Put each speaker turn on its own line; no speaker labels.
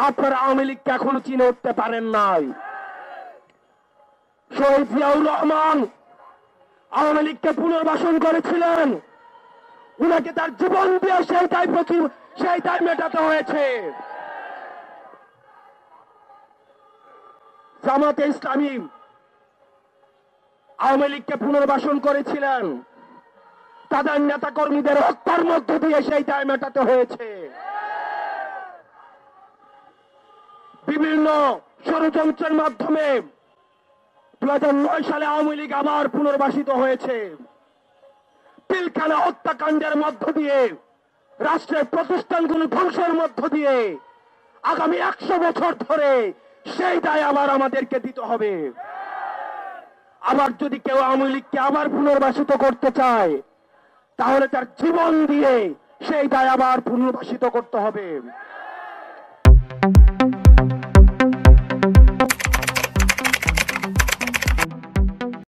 আপনারা আওয়ামী লীগকে এখনো চিনে উঠতে পারেন নাই। শহীদ জিয়াউর রহমান আওয়ামী লীগকে পুনর্বাসন করেছিলেন, উনাকে তার জীবন দিয়ে সেই দায় মেটাতে হয়েছে। জামাতে ইসলামী আওয়ামী লীগকে পুনর্বাসন করেছিলেন, তাদের নেতা কর্মীদের হত্যার মধ্য দিয়ে সেই দায় মেটাতে হয়েছে। বিভিন্ন ষড়যন্ত্রের মাধ্যমে 2009 সালে আওয়ামী লীগ আবার পুনর্বাসিত হয়েছে। পিলখানা হত্যাকাণ্ডের মধ্য দিয়ে, রাষ্ট্রের প্রতিষ্ঠানগুলো ধ্বংসের মধ্য দিয়ে আগামী 100 বছর ধরে সেই দায় আবার আমাদেরকে দিতে হবে। আবার যদি কেউ আওয়ামী লীগকে আবার পুনর্বাসিত করতে চায়, তাহলে তার জীবন দিয়ে সেই দায় আবার পুনর্বাসিত করতে হবে।